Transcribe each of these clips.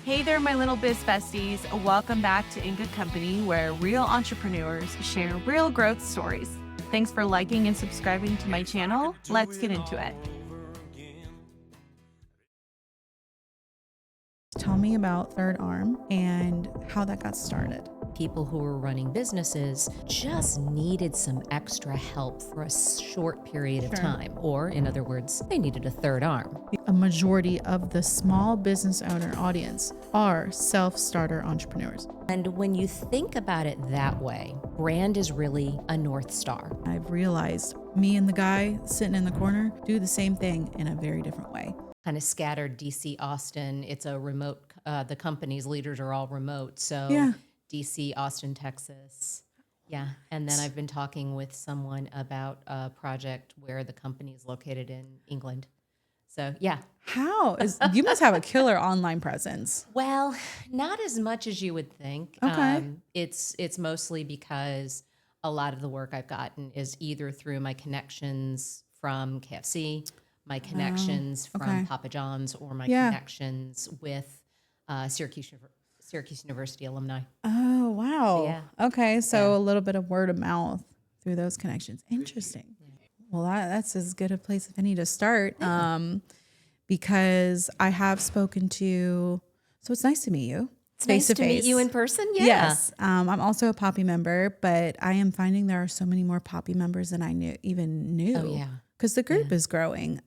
Hey there, my little biz besties. Welcome back to In Good Company, where real entrepreneurs share real growth stories. Thanks for liking and subscribing to my channel. Let's get into it. Tell me about Third Arm and how that got started. People who were running businesses just needed some extra help for a short period of time. Or, in other words, they needed a third arm. A majority of the small business owner audience are self-starter entrepreneurs. And when you think about it that way, brand is really a North Star. I've realized me and the guy sitting in the corner do the same thing in a very different way. Kind of scattered DC, Austin. It's a remote, the company's leaders are all remote. So Yeah. DC, Austin, Texas. Yeah. And then I've been talking with someone about a project where the company is located in England. So, yeah. You must have a killer online presence. Well, not as much as you would think. Okay. It's mostly because a lot of the work I've gotten is either through my connections from KFC, my connections from Papa John's, or my connections with Syracuse University alumni. Oh, wow. Yeah. Okay, so a little bit of word of mouth through those connections. Interesting. Well, that's as good a place if any to start, because I have spoken to. So it's nice to meet you. It's nice to meet you in person. Yeah. Yes, I'm also a Poppy member, but I am finding there are so many more Poppy members than I knew. Oh yeah. Because the group is growing.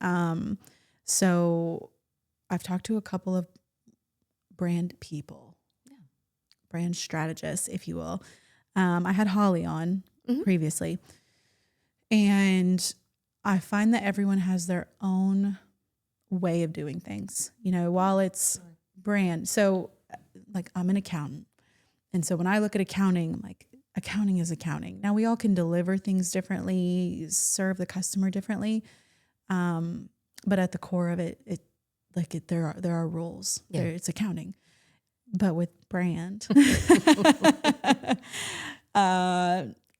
So I've talked to a couple of brand people, brand strategists, if you will. I had Holly on previously. And I find that everyone has their own way of doing things, while it's brand. So like I'm an accountant. And so when I look at accounting, I'm like, accounting is accounting. Now we all can deliver things differently, serve the customer differently. But at the core of it, there are rules. Yeah. It's accounting. But with brand,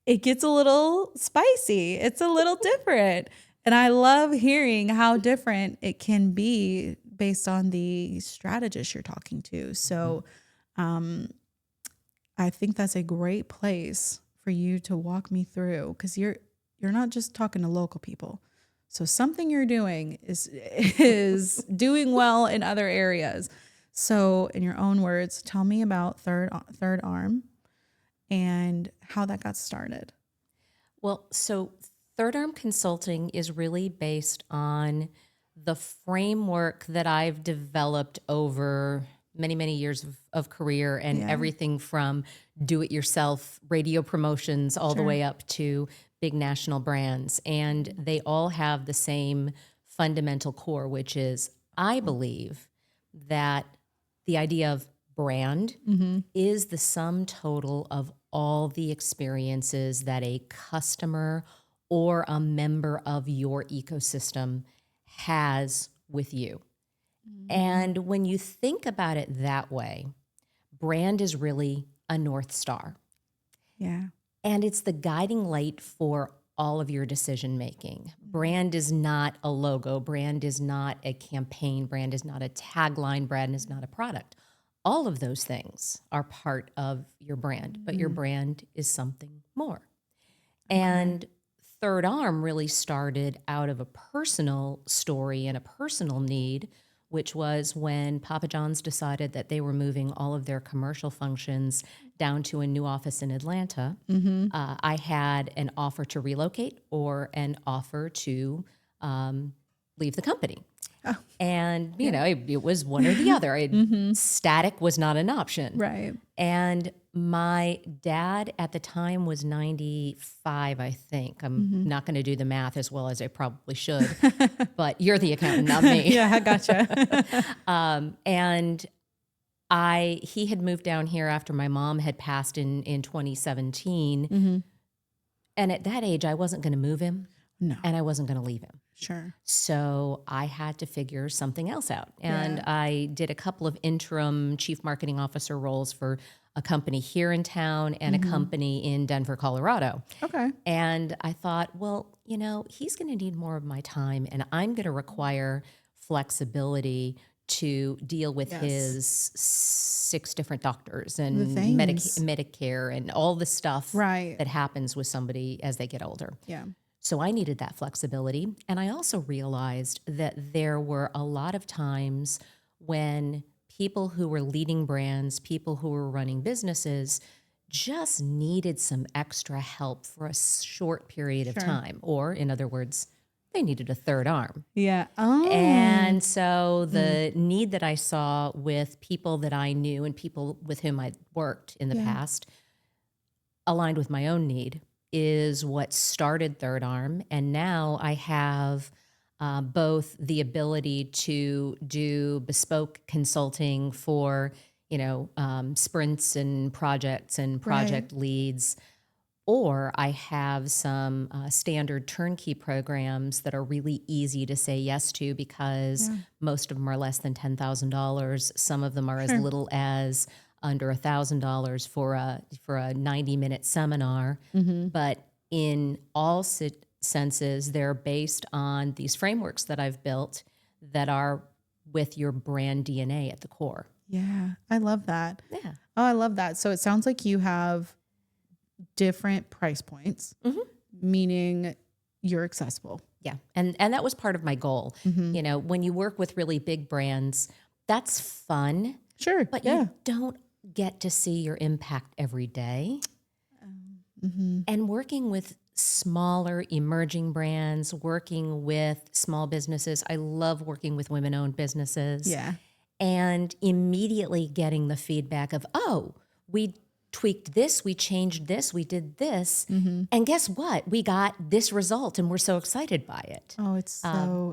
it gets a little spicy. It's a little different. And I love hearing how different it can be based on the strategist you're talking to. So I think that's a great place for you to walk me through, because you're not just talking to local people. So something you're doing is doing well in other areas. So in your own words, tell me about Third Arm and how that got started. Well, so Third Arm Consulting is really based on the framework that I've developed over many, many years of career, and everything from do-it-yourself radio promotions all the way up to big national brands. And they all have the same fundamental core, which is, I believe that the idea of brand is the sum total of all the experiences that a customer or a member of your ecosystem has with you. And when you think about it that way, brand is really a North Star. Yeah. And it's the guiding light for all of your decision making. Brand is not a logo. Brand is not a campaign. Brand is not a tagline. Brand is not a product. All of those things are part of your brand, but your brand is something more. And Third Arm really started out of a personal story and a personal need, which was when Papa John's decided that they were moving all of their commercial functions down to a new office in Atlanta. I had an offer to relocate or an offer to leave the company. Oh. And, it was one or the other. Static was not an option. Right. And my dad at the time was 95, I think. I'm not going to do the math as well as I probably should, but you're the accountant, not me. Yeah, I gotcha. And he had moved down here after my mom had passed in 2017. And at that age, I wasn't going to move him. No. And I wasn't going to leave him. Sure. So I had to figure something else out. And I did a couple of interim chief marketing officer roles for a company here in town and a company in Denver, Colorado. Okay. And I thought, well, he's going to need more of my time, and I'm going to require flexibility to deal with Yes. his 6 different doctors The and things. Medicare and all the stuff Right. that happens with somebody as they get older. Yeah. So I needed that flexibility. And I also realized that there were a lot of times when people who were leading brands, people who were running businesses, just needed some extra help for a short period of Sure. time. Or, in other words, they needed a third arm. Yeah. Oh. And so the need that I saw with people that I knew and people with whom I'd worked in the Yeah. past aligned with my own need is what started Third Arm. And now I have both the ability to do bespoke consulting for, sprints and project leads, or I have some standard turnkey programs that are really easy to say yes to because most of them are less than $10,000. Some of them are as little as under $1,000 for a 90-minute seminar. But in all senses, they're based on these frameworks that I've built that are with your brand DNA at the core. Yeah. I love that. Yeah. Oh, I love that. So it sounds like you have different price points, meaning you're accessible. Yeah. And that was part of my goal. When you work with really big brands, that's fun. Sure. But you don't get to see your impact every day. And working with smaller emerging brands, working with small businesses. I love working with women-owned businesses. Yeah. And immediately getting the feedback of, oh, we tweaked this, we changed this, we did this. And guess what? We got this result and we're so excited by it. Oh, it's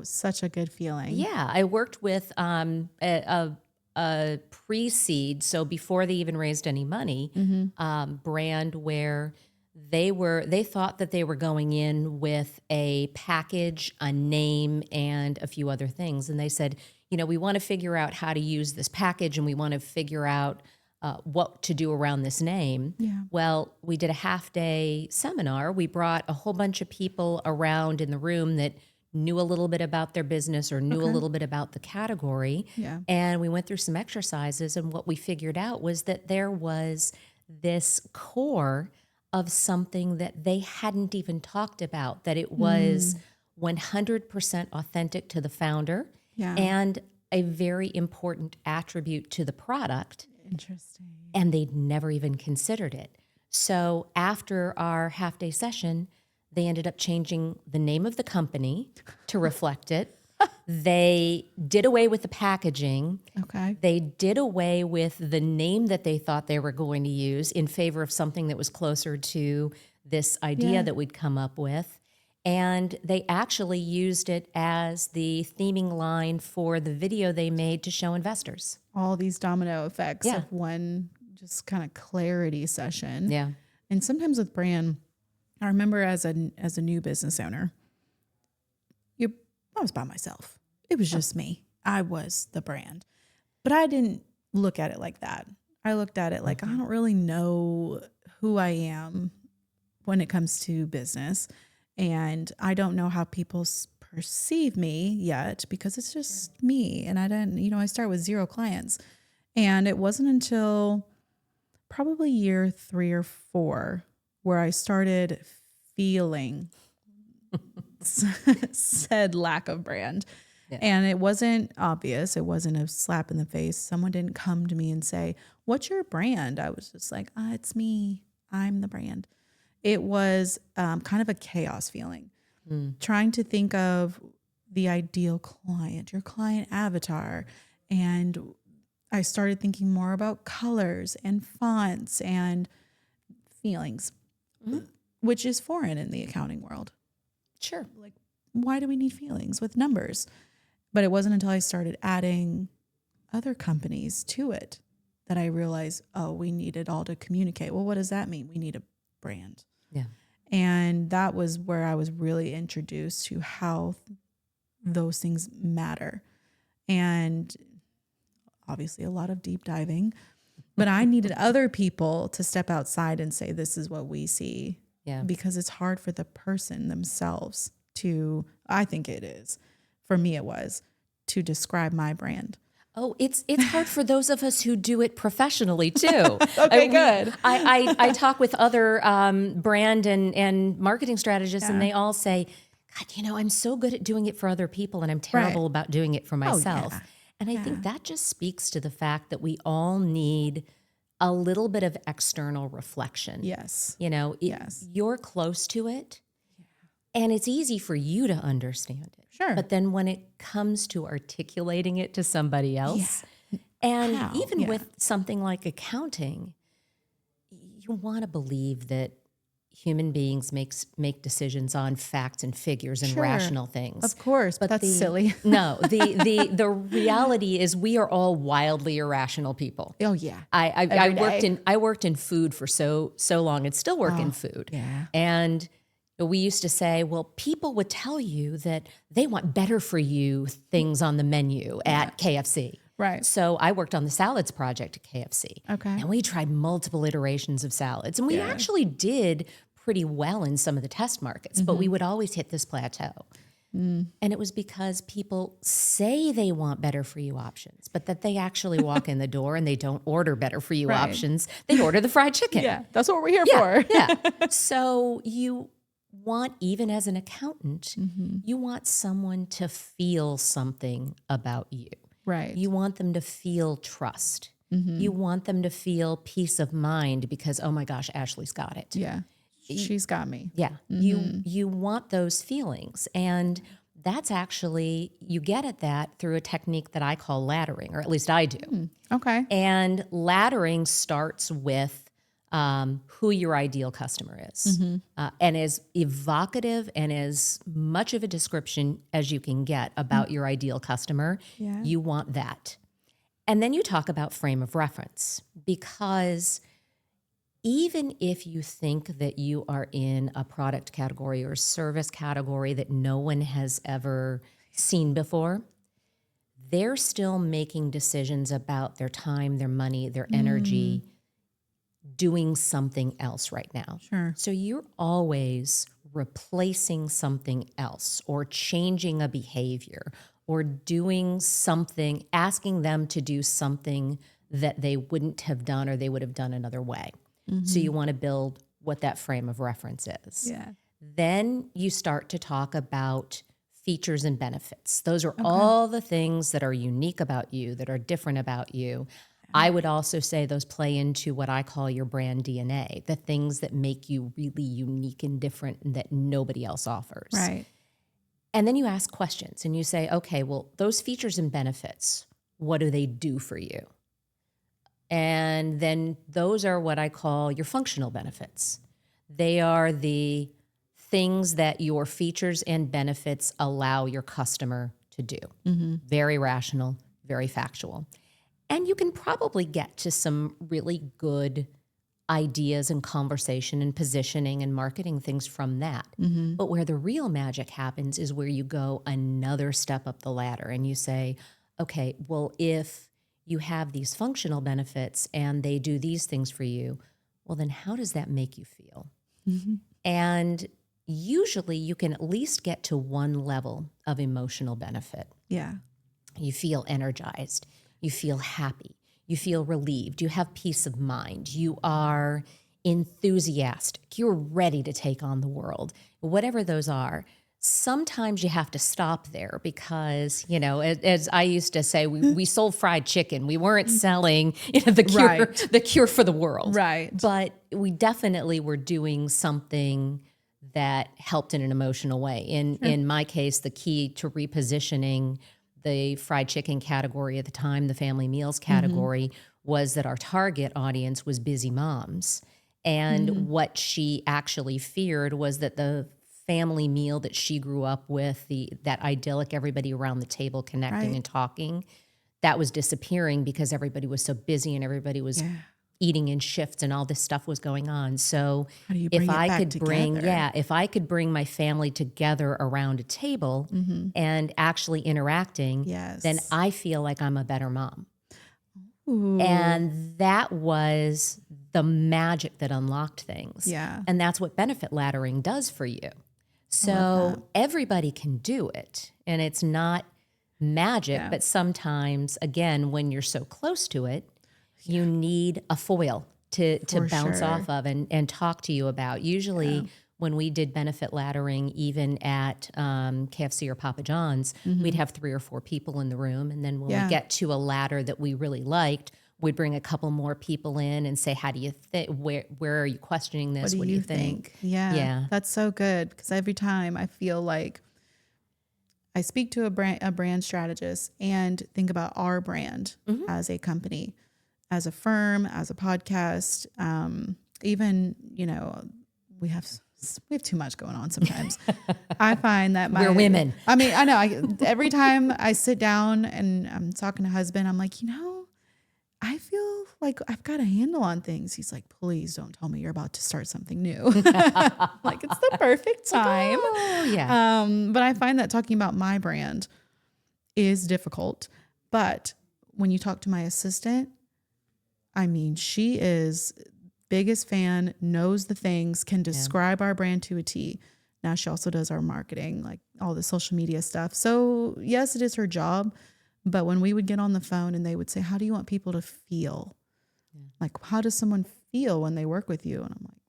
such a good feeling. Yeah. I worked with a pre-seed, so before they even raised any money, brand where they thought that they were going in with a package, a name, and a few other things. And they said, we want to figure out how to use this package and we want to figure out what to do around this name. Yeah. Well, we did a half-day seminar. We brought a whole bunch of people around in the room that knew a little bit about their business or knew a little bit about the category. Yeah. And we went through some exercises, and what we figured out was that there was this core of something that they hadn't even talked about, that it was 100% authentic to the founder and a very important attribute to the product. Interesting. And they'd never even considered it. So after our half-day session, they ended up changing the name of the company to reflect it. They did away with the packaging. Okay. They did away with the name that they thought they were going to use in favor of something that was closer to this idea that we'd come up with. And they actually used it as the theming line for the video they made to show investors. All these domino effects of one just kind of clarity session. Yeah. And sometimes with brand, I remember as a new business owner, I was by myself. It was just me. I was the brand. But I didn't look at it like that. I looked at it like I don't really know who I am when it comes to business. And I don't know how people perceive me yet because it's just me. And I didn't, I start with 0 clients. And it wasn't until probably year 3 or 4 where I started feeling said lack of brand. Yeah. And it wasn't obvious. It wasn't a slap in the face. Someone didn't come to me and say, "What's your brand?" I was just like, "It's me. I'm the brand." It was kind of a chaos feeling. Trying to think of the ideal client, your client avatar. And I started thinking more about colors and fonts and feelings, which is foreign in the accounting world. Sure. Like, why do we need feelings with numbers? But it wasn't until I started adding other companies to it that I realized, we need it all to communicate. Well, what does that mean? We need a brand. Yeah. And that was where I was really introduced to how those things matter. And obviously a lot of deep diving, but I needed other people to step outside and say, this is what we see. Yeah. Because it's hard for the person themselves to, I think it is, for me it was, to describe my brand. Oh, it's hard for those of us who do it professionally too. Okay, good. I talk with other brand and marketing strategists, and they all say, God, I'm so good at doing it for other people, and I'm terrible about doing it for myself. yeah. And I think that just speaks to the fact that we all need a little bit of external reflection. Yes. You're close to it, and it's easy for you to understand it. Sure. But then when it comes to articulating it to somebody else, and even with something like accounting, you want to believe that human beings make decisions on facts and figures and rational things. Of course, but that's silly. No, the reality is we are all wildly irrational people. Oh yeah. I worked in food for so long and still work in food. Yeah. And we used to say, well, people would tell you that they want better for you things on the menu at KFC. Right. So I worked on the salads project at KFC. Okay. And we tried multiple iterations of salads. And we actually did pretty well in some of the test markets, but we would always hit this plateau. And it was because people say they want better for you options, but that they actually walk in the door and they don't order better for you options. They order the fried chicken. Yeah, that's what we're here for. Yeah. So you want, even as an accountant, you want someone to feel something about you. Right. You want them to feel trust. You want them to feel peace of mind because, oh my gosh, Ashley's got it. Yeah. She's got me. Yeah. You want those feelings. And that's actually, you get at that through a technique that I call laddering, or at least I do. Okay. And laddering starts with who your ideal customer is. And as evocative and as much of a description as you can get about your ideal customer, you want that. And then you talk about frame of reference, because even if you think that you are in a product category or service category that no one has ever seen before, they're still making decisions about their time, their money, their energy, doing something else right now. Sure. So you're always replacing something else or changing a behavior or doing something, asking them to do something that they wouldn't have done or they would have done another way. So you want to build what that frame of reference is. Yeah. Then you start to talk about features and benefits. Those are all the things that are unique about you, that are different about you. I would also say those play into what I call your brand DNA, the things that make you really unique and different and that nobody else offers. Right. And then you ask questions and you say, okay, well, those features and benefits, what do they do for you? And then those are what I call your functional benefits. They are the things that your features and benefits allow your customer to do. Very rational, very factual. And you can probably get to some really good ideas and conversation and positioning and marketing things from that. But where the real magic happens is where you go another step up the ladder and you say, okay, well, if you have these functional benefits and they do these things for you, well, then how does that make you feel? And usually you can at least get to one level of emotional benefit. Yeah. You feel energized. You feel happy. You feel relieved. You have peace of mind. You are enthusiastic. You're ready to take on the world. Whatever those are, sometimes you have to stop there because, as I used to say, we sold fried chicken. We weren't selling the cure for the world. Right. But we definitely were doing something that helped in an emotional way. In my case, the key to repositioning the fried chicken category at the time, the family meals category, was that our target audience was busy moms. And what she actually feared was that the family meal that she grew up with, that idyllic everybody around the table connecting and talking, that was disappearing because everybody was so busy and everybody was eating in shifts and all this stuff was going on. So How do you bring if it I back could together? if I could bring my family together around a table and actually interacting, then I feel like I'm a better mom. Ooh. And that was the magic that unlocked things. Yeah. And that's what benefit laddering does for you. So everybody can do it. And it's not magic. Yeah. But sometimes, again, when you're so close to it, you need a foil to bounce off of and talk to you about. Usually when we did benefit laddering, even at KFC or Papa John's, we'd have 3 or 4 people in the room. And then when we get to a ladder that we really liked, we'd bring a couple more people in and say, how do you think, where are you questioning this? What do you think? Yeah. That's so good. Because every time I feel like I speak to a brand strategist and think about our brand as a company, as a firm, as a podcast, even, we have too much going on sometimes. I find that We're women. I mean, I know every time I sit down and I'm talking to husband, I'm like, I feel like I've got a handle on things. He's like, please don't tell me you're about to start something new. Like, it's the perfect time. Oh, yeah. But I find that talking about my brand is difficult. But when you talk to my assistant, I mean, she is biggest fan, knows the things, can describe our brand to a T. Now she also does our marketing, like all the social media stuff. So yes, it is her job. But when we would get on the phone and they would say, how do you want people to feel? Like, how does someone feel when they work with you? And I'm like,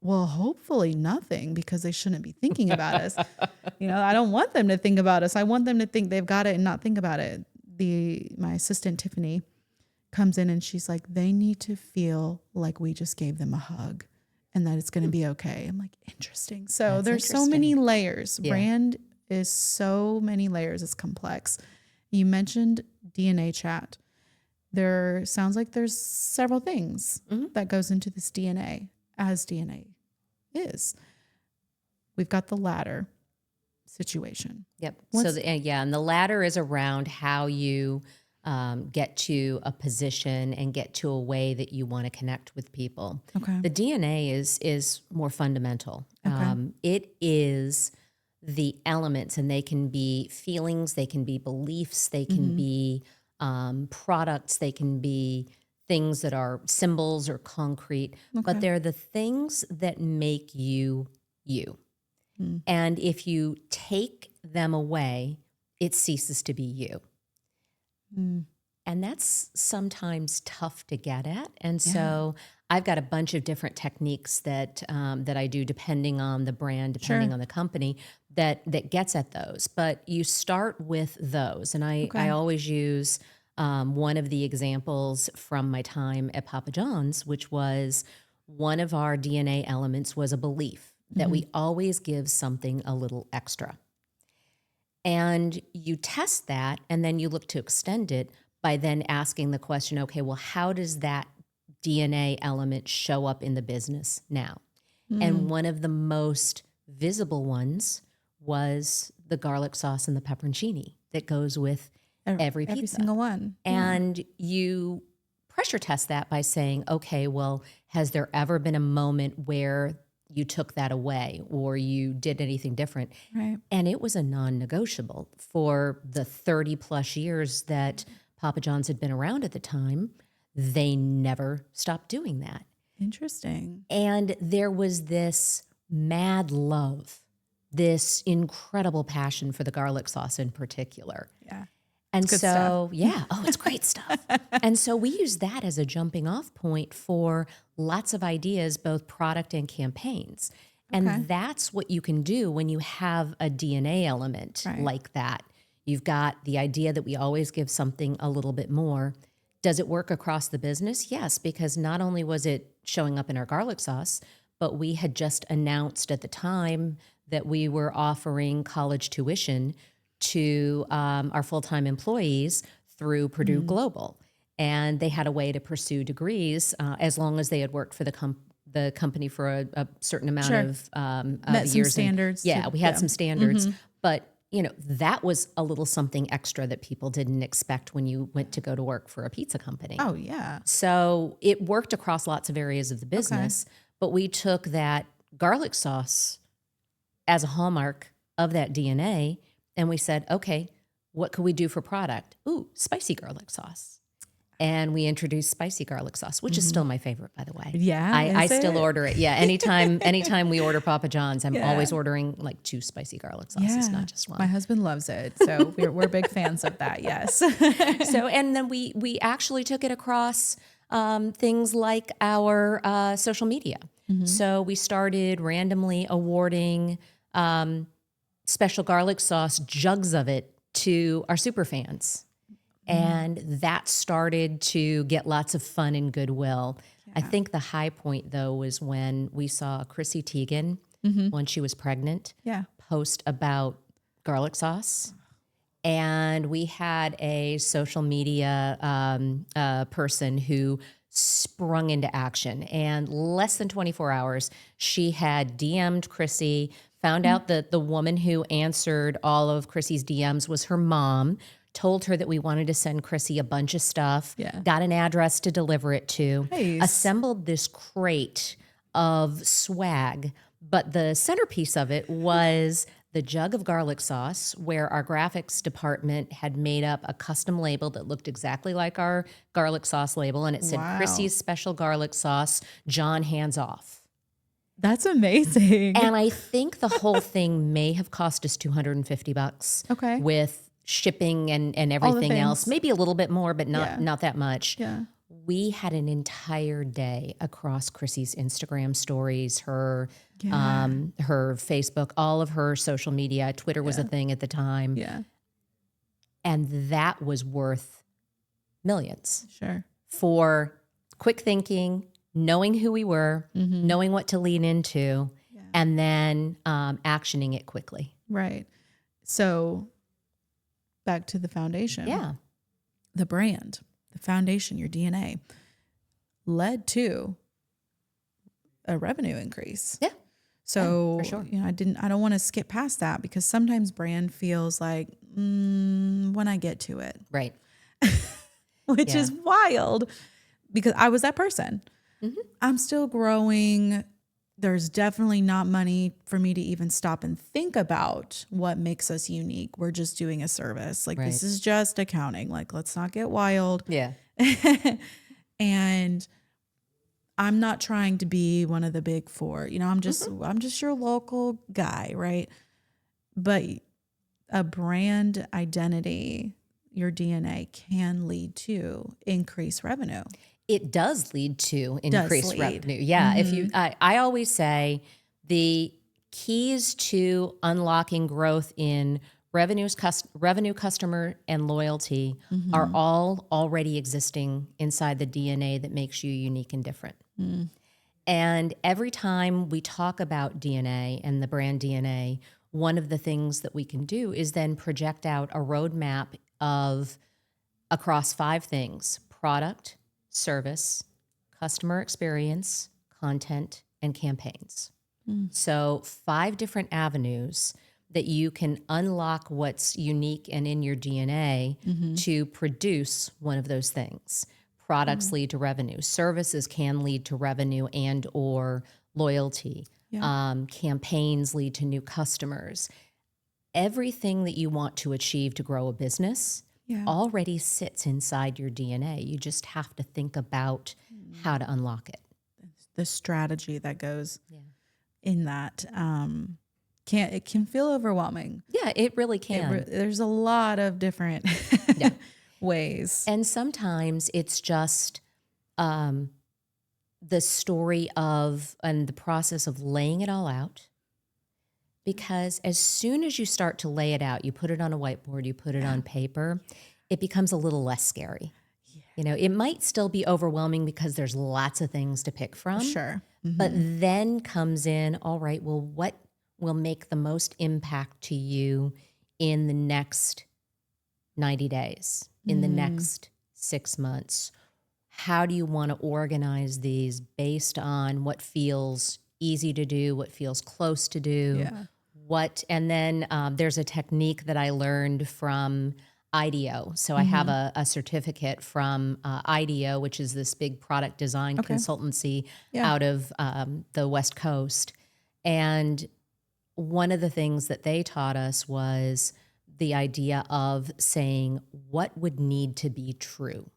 well, hopefully nothing, because they shouldn't be thinking about us. I don't want them to think about us. I want them to think they've got it and not think about it. My assistant, Tiffany, comes in and she's like, they need to feel like we just gave them a hug and that it's going to be okay. I'm like, interesting. So there's so many layers. Yeah. Brand is so many layers. It's complex. You mentioned DNA chat. There sounds like there's several things that goes into this DNA, as DNA is. We've got the ladder situation. Yep. And the ladder is around how you get to a position and get to a way that you want to connect with people. Okay. The DNA is more fundamental. Okay. It is the elements, and they can be feelings, they can be beliefs, they can be products, they can be things that are symbols or concrete, but they're the things that make you you. And if you take them away, it ceases to be you. And that's sometimes tough to get at. And so I've got a bunch of different techniques that I do depending on the brand, depending on the company, that gets at those. But you start with those. And I always use one of the examples from my time at Papa John's, which was one of our DNA elements was a belief that we always give something a little extra. And you test that, and then you look to extend it by then asking the question, okay, well, how does that DNA element show up in the business now? And one of the most visible ones was the garlic sauce and the pepperoncini that goes with every pizza. Every single one. And you pressure test that by saying, okay, well, has there ever been a moment where you took that away or you did anything different? Right. And it was a non-negotiable for the 30 plus years that Papa John's had been around at the time. They never stopped doing that. Interesting. And there was this mad love, this incredible passion for the garlic sauce in particular. Yeah. And so, it's great stuff. And so we use that as a jumping off point for lots of ideas, both product and campaigns. And that's what you can do when you have a DNA element like that. You've got the idea that we always give something a little bit more. Does it work across the business? Yes, because not only was it showing up in our garlic sauce, but we had just announced at the time that we were offering college tuition to our full-time employees through Purdue Global. And they had a way to pursue degrees as long as they had worked for the company for a certain amount of Met years. Some standards. We had some standards. But, that was a little something extra that people didn't expect when you went to go to work for a pizza company. Oh, yeah. So it worked across lots of areas of the business. But we took that garlic sauce as a hallmark of that DNA, and we said, okay, what could we do for product? Ooh, spicy garlic sauce. And we introduced spicy garlic sauce, which is still my favorite, by the way. Yeah, I is still it? order it. Yeah, anytime we order Papa John's, I'm always ordering like 2 spicy garlic sauces, not just one. My husband loves it, so we're big fans of that. Yes. So, and then we actually took it across things like our social media. So we started randomly awarding special garlic sauce, jugs of it, to our super fans. And that started to get lots of fun and goodwill. I think the high point, though, was when we saw Chrissy Teigen, when she was pregnant, post about garlic sauce. And we had a social media person who sprung into action. And less than 24 hours, she had DM'd Chrissy, found out that the woman who answered all of Chrissy's DMs was her mom, told her that we wanted to send Chrissy a bunch of stuff, got an address to deliver it to, assembled this crate of swag. But the centerpiece of it was the jug of garlic sauce, where our graphics department had made up a custom label that looked exactly like our garlic sauce label. And it said, Chrissy's special garlic sauce, John hands off. That's amazing. And I think the whole thing may have cost us $250. Okay. With shipping and everything else, maybe a little bit more, but not that much. Yeah. We had an entire day across Chrissy's Instagram stories, her Facebook, all of her social media. Twitter was a thing at the time. Yeah. And that was worth millions. Sure. For quick thinking, knowing who we were, knowing what to lean into, and then actioning it quickly. Right. So back to the foundation. Yeah. The brand, the foundation, your DNA led to a revenue increase. Yeah. So, for sure. I don't want to skip past that, because sometimes brand feels like when I get to it, Right. which is wild, because I was that person. I'm still growing. There's definitely not money for me to even stop and think about what makes us unique. We're just doing a service. Like, this is just accounting. Like, let's not get wild. Yeah. And I'm not trying to be one of the big four. I'm just your local guy, right? But a brand identity, your DNA, can lead to increased revenue. It does lead to increased revenue. Yeah. If you, I always say the keys to unlocking growth in revenue, customer, and loyalty are all already existing inside the DNA that makes you unique and different. And every time we talk about DNA and the brand DNA, one of the things that we can do is then project out a roadmap of across 5 things: product, service, customer experience, content, and campaigns. So 5 different avenues that you can unlock what's unique and in your DNA to produce one of those things. Products lead to revenue. Services can lead to revenue and or loyalty. Campaigns lead to new customers. Everything that you want to achieve to grow a business already sits inside your DNA. You just have to think about how to unlock it. The strategy that goes in that it can feel overwhelming. Yeah, it really can. There's a lot of different ways. And sometimes it's just the story of and the process of laying it all out. Because as soon as you start to lay it out, you put it on a whiteboard, you put it on paper, it becomes a little less scary. Yeah. It might still be overwhelming because there's lots of things to pick from. Sure. But then comes in, all right, well, what will make the most impact to you in the next 90 days, in the next 6 months? How do you want to organize these based on what feels easy to do, what feels close to do, and then there's a technique that I learned from IDEO. So I have a certificate from IDEO, which is this big product design consultancy out of the West Coast. And one of the things that they taught us was the idea of saying what would need to be true.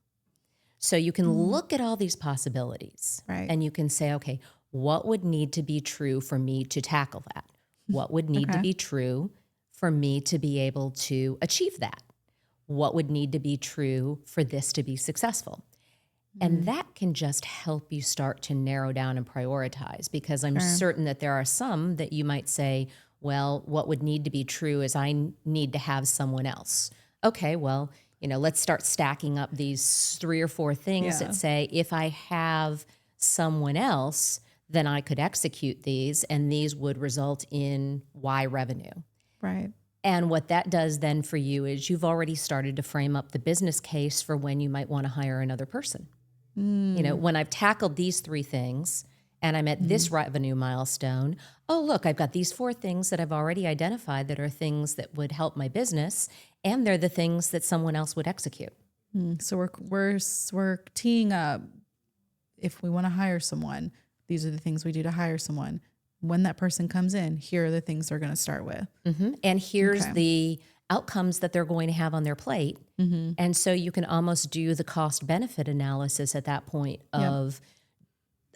So you can look at all these possibilities, Right. and you can say, okay, what would need to be true for me to tackle that? What would need to Okay. be true for me to be able to achieve that? What would need to be true for this to be successful? And that can just help you start to narrow down and prioritize, because I'm certain that there are some that you might say, well, what would need to be true is I need to have someone else. Okay, well, let's start stacking up these 3 or 4 things Yeah. that say, if I have someone else, then I could execute these, and these would result in Y revenue. Right. And what that does then for you is you've already started to frame up the business case for when you might want to hire another person. When I've tackled these 3 things and I'm at this revenue milestone, oh, look, I've got these 4 things that I've already identified that are things that would help my business, and they're the things that someone else would execute. So we're teeing up. If we want to hire someone, these are the things we do to hire someone. When that person comes in, here are the things they're going to start with. And here's the outcomes that they're going to have on their plate. And so you can almost do the cost benefit analysis at that point of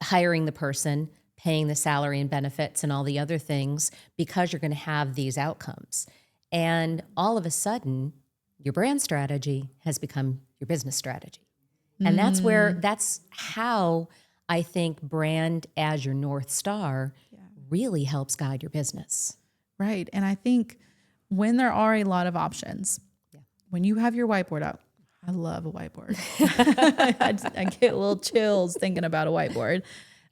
hiring the person, paying the salary and benefits and all the other things, because you're going to have these outcomes. And all of a sudden, your brand strategy has become your business strategy. And that's how I think brand as your North Star really helps guide your business. Right. And I think when there are a lot of options, when you have your whiteboard up, I love a whiteboard. I get little chills thinking about a whiteboard.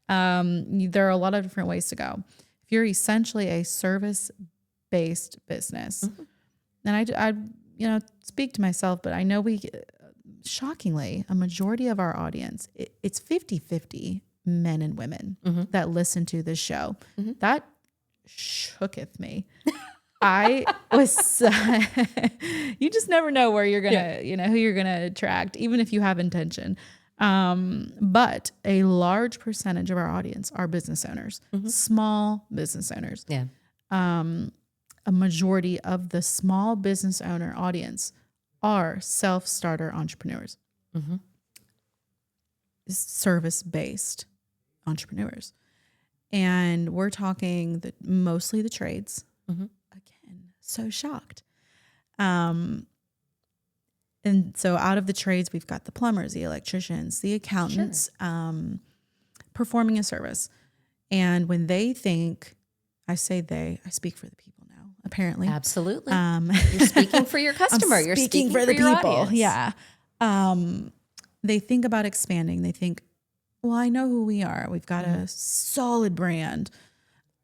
There are a lot of different ways to go. If you're essentially a service-based business, and I speak to myself, but I know shockingly, a majority of our audience, it's 50-50 men and women that listen to this show. That shooketh me. I was, you just never know where you're going to, who you're going to attract, even if you have intention. But a large percentage of our audience are business owners, small business owners. Yeah. A majority of the small business owner audience are self-starter entrepreneurs, service-based entrepreneurs. And we're talking mostly the trades. Again, so shocked. And so out of the trades, we've got the plumbers, the electricians, the accountants, performing a service. And when they think, I speak for the people now, apparently. Absolutely. You're speaking for your customer. You're speaking for the people. Audience. Yeah. They think about expanding. They think, well, I know who we are. We've got a solid brand,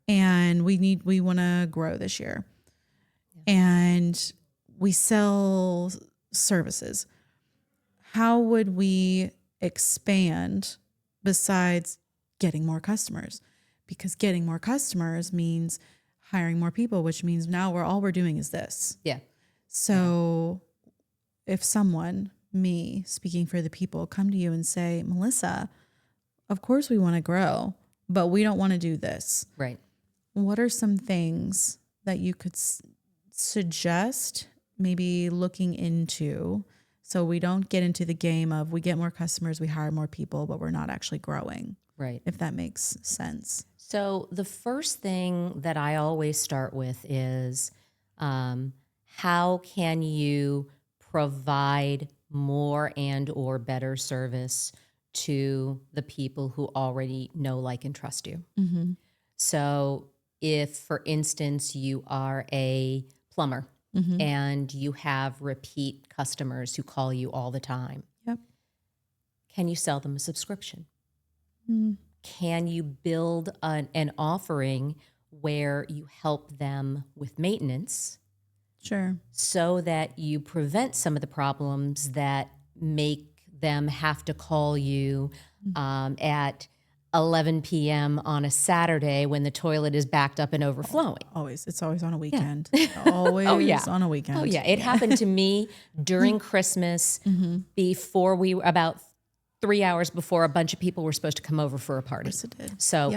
and we want to grow this year. And we sell services. How would we expand besides getting more customers? Because getting more customers means hiring more people, which means now all we're doing is this. Yeah. So if someone, me speaking for the people, come to you and say, Melissa, of course we want to grow, but we don't want to do this. Right. What are some things that you could suggest maybe looking into, so we don't get into the game of we get more customers, we hire more people, but we're not actually growing? Right. If that makes sense. So the first thing that I always start with is how can you provide more and or better service to the people who already know, like, and trust you. So if, for instance, you are a plumber and you have repeat customers who call you all the time, can you sell them a subscription? Can you build an offering where you help them with maintenance? Sure. So that you prevent some of the problems that make them have to call you at 11 p.m. on a Saturday when the toilet is backed up and overflowing. It's always on a weekend. Always on a weekend. Oh, yeah. It happened to me during Christmas before about 3 hours before a bunch of people were supposed to come over for a party. Yes, it did. So,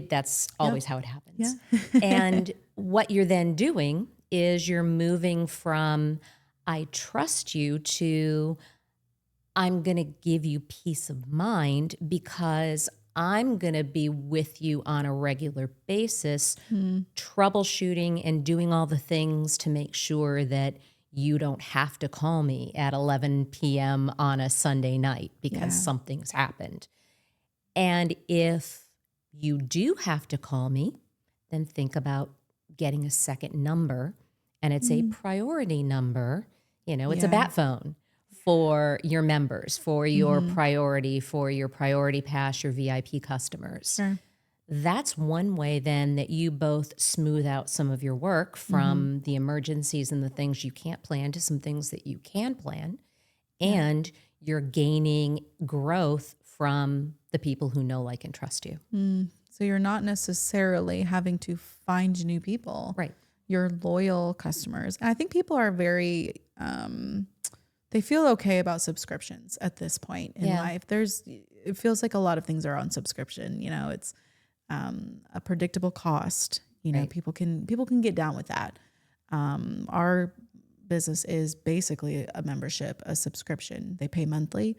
that's always how it happens. Yeah. And what you're then doing is you're moving from I trust you to I'm going to give you peace of mind because I'm going to be with you on a regular basis, troubleshooting and doing all the things to make sure that you don't have to call me at 11 p.m. on a Sunday night because something's happened. And if you do have to call me, then think about getting a second number. And it's a priority number. It's a bat phone for your members, for your priority pass, your VIP customers. Sure. That's one way then that you both smooth out some of your work from the emergencies and the things you can't plan to some things that you can plan. And you're gaining growth from the people who know, like, and trust you. So you're not necessarily having to find new people. Right. You're loyal customers. And I think people are very, they feel okay about subscriptions at this point in life. It feels like a lot of things are on subscription. It's a predictable cost. People can get down with that. Our business is basically a membership, a subscription. They pay monthly,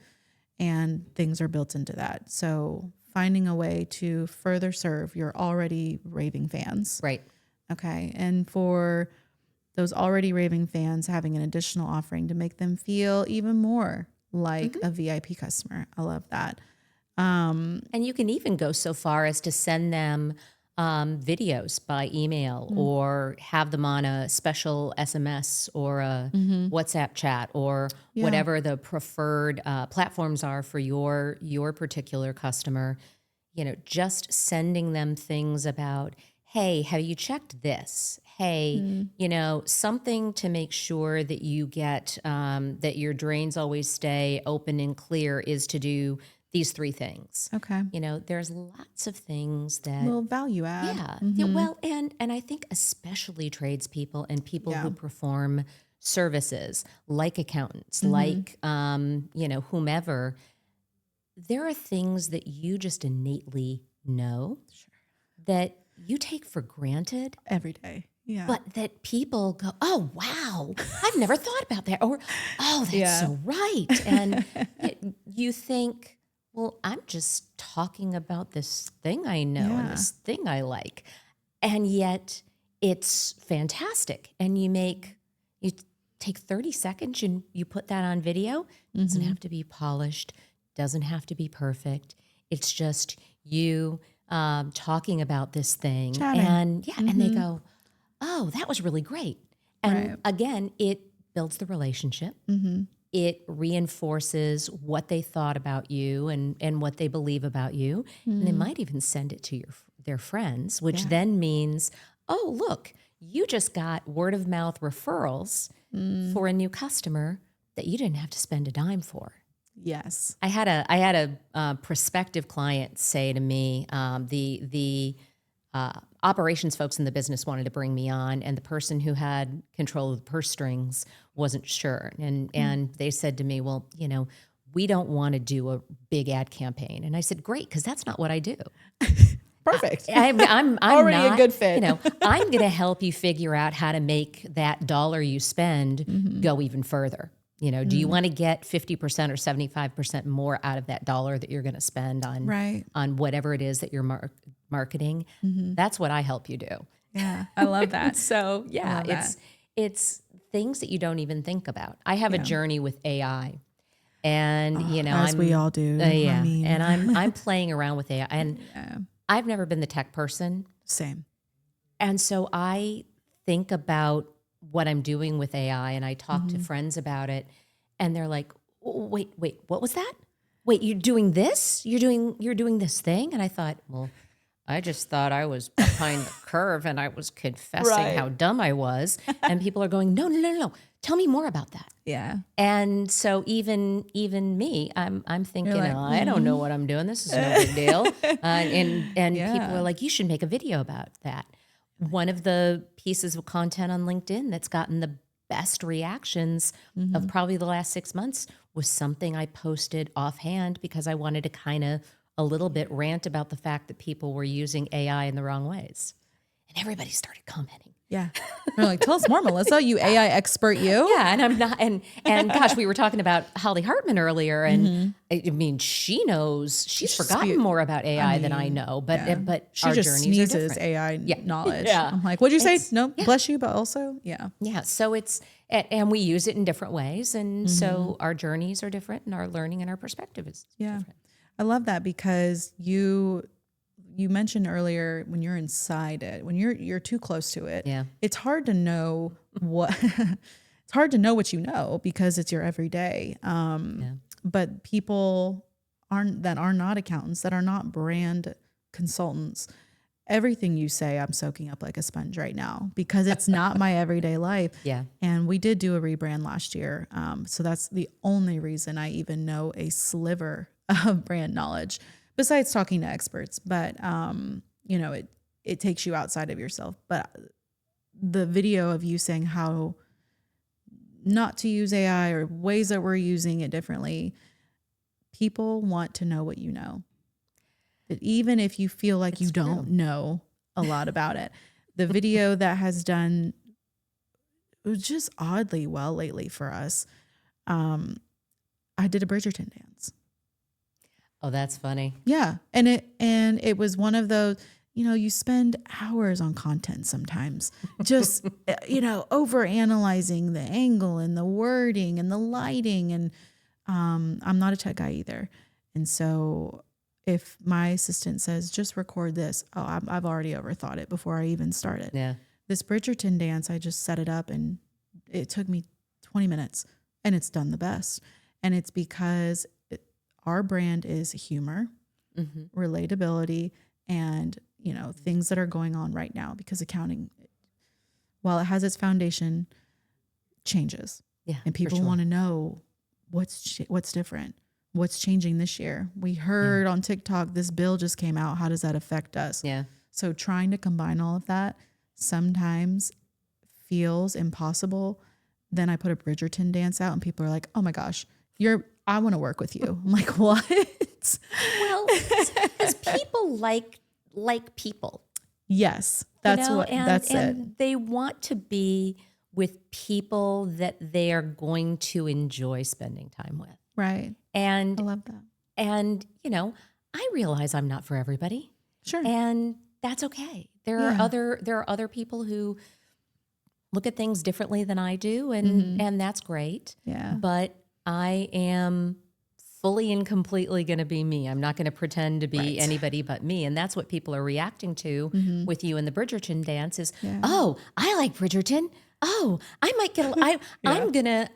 and things are built into that. So finding a way to further serve your already raving fans. Right. Okay. And for those already raving fans, having an additional offering to make them feel even more like a VIP customer. I love that. And you can even go so far as to send them videos by email or have them on a special SMS or a WhatsApp chat or whatever the preferred platforms are for your particular customer. Just sending them things about, hey, have you checked this? Hey, something to make sure that you get, that your drains always stay open and clear is to do these 3 things. Okay. There's lots of things that... Little value add. Yeah. Well, and I think especially tradespeople and people who perform services like accountants, like, whomever, there are things that you just innately know that you take for granted Every day. Yeah. but that people go, oh, wow, I've never thought about that. Or, oh, that's so right. And you think, well, I'm just talking about this thing I know and this thing I like. And yet it's fantastic. And you take 30 seconds and you put that on video. It doesn't have to be polished, doesn't have to be perfect. It's just you talking about this thing. Chatting. And and they go, oh, that was really great. And again, it builds the relationship. It reinforces what they thought about you and what they believe about you. And they might even send it to their friends, which then means, oh, look, you just got word of mouth referrals for a new customer that you didn't have to spend a dime for. Yes. I had a prospective client say to me, the operations folks in the business wanted to bring me on, and the person who had control of the purse strings wasn't sure. And they said to me, well, we don't want to do a big ad campaign. And I said, great, because that's not what I do. Perfect. I'm already not, a good fit. I'm going to help you figure out how to make that dollar you spend go even further. Do you want to get 50% or 75% more out of that dollar that you're going to spend on whatever it is that you're marketing? That's what I help you do. Yeah, I love that. So it's things that you don't even think about. I have a journey with AI, and as we all do. And I'm playing around with AI, and I've never been the tech person. Same. And so I think about what I'm doing with AI, and I talk to friends about it, and they're like, wait, what was that? Wait, you're doing this? You're doing this thing? And I thought, well, I just thought I was behind the curve and I was confessing how dumb I was. And people are going, no. Tell me more about that. Yeah. And so even me, I'm thinking, like, I don't know what I'm doing. This is no big deal. And people are like, you should make a video about that. One of the pieces of content on LinkedIn that's gotten the best reactions of probably the last 6 months was something I posted offhand because I wanted to kind of a little bit rant about the fact that people were using AI in the wrong ways. And everybody started commenting. Yeah. They're like, tell us more, Melissa, you AI expert, you. Yeah, and I'm not, and gosh, we were talking about Holly Hartman earlier, and I mean, she's forgotten more about AI than I know, but She our just journeys sneezes are different. AI knowledge. Yeah. I'm like, what'd you say? No, bless you, but also, yeah. Yeah, so and we use it in different ways, and so our journeys are different, and our learning and our perspective is different. I love that because you mentioned earlier when you're inside it, when you're too close to it, it's hard to know it's hard to know what you know because it's your everyday. But people that are not accountants, that are not brand consultants, everything you say, I'm soaking up like a sponge right now because it's not my everyday life. Yeah. And we did do a rebrand last year. So that's the only reason I even know a sliver of brand knowledge besides talking to experts. But, you know, it takes you outside of yourself. But the video of you saying how not to use AI or ways that we're using it differently, people want to know what you know. That even if you feel like you don't know a lot about it, the video that has done just oddly well lately for us. I did a Bridgerton dance. Oh, that's funny. Yeah. And it was one of those, you know, you spend hours on content sometimes just, you know, over analyzing the angle and the wording and the lighting. And I'm not a tech guy either. And so if my assistant says, just record this, I've already overthought it before I even started. Yeah. This Bridgerton dance, I just set it up and it took me 20 minutes and it's done the best. And it's because our brand is humor, relatability, and, you know, things that are going on right now because accounting, while it has its foundation, changes. Yeah. And people want to know what's different. What's changing this year? We heard on TikTok, this bill just came out. How does that affect us? Yeah. So trying to combine all of that sometimes feels impossible. Then I put a Bridgerton dance out and people are like, oh my gosh, I want to work with you. I'm like, what? Well, because people like people. Yes. That's it. They want to be with people that they are going to enjoy spending time with. Right. And I love that. And, you know, I realize I'm not for everybody. Sure. And that's okay. There are other people who look at things differently than I do, and that's great. Yeah. But I am fully and completely going to be me. I'm not going to pretend to be anybody but me. And that's what people are reacting to with you in the Bridgerton dance is, oh, I like Bridgerton. Oh, I might get, I'm going to,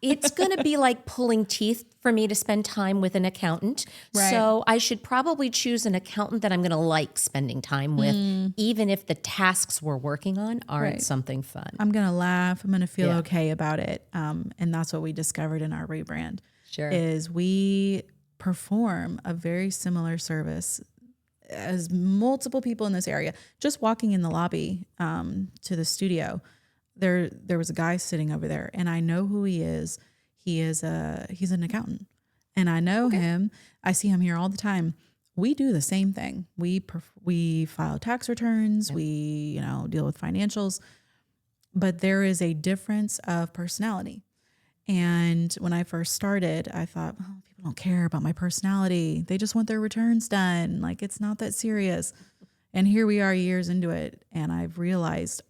it's going to be like pulling teeth for me to spend time with an accountant. Right. So I should probably choose an accountant that I'm going to like spending time with, even if the tasks we're working on aren't something fun. I'm going to laugh. I'm going to feel okay about it. And that's what we discovered in our rebrand. Sure. Is we perform a very similar service as multiple people in this area. Just walking in the lobby to the studio, there was a guy sitting over there, and I know who he is. He's an accountant, and I know him. I see him here all the time. We do the same thing. We file tax returns. We deal with financials, but there is a difference of personality. And when I first started, I thought, oh, people don't care about my personality. They just want their returns done. Like, it's not that serious. And here we are years into it. And I've realized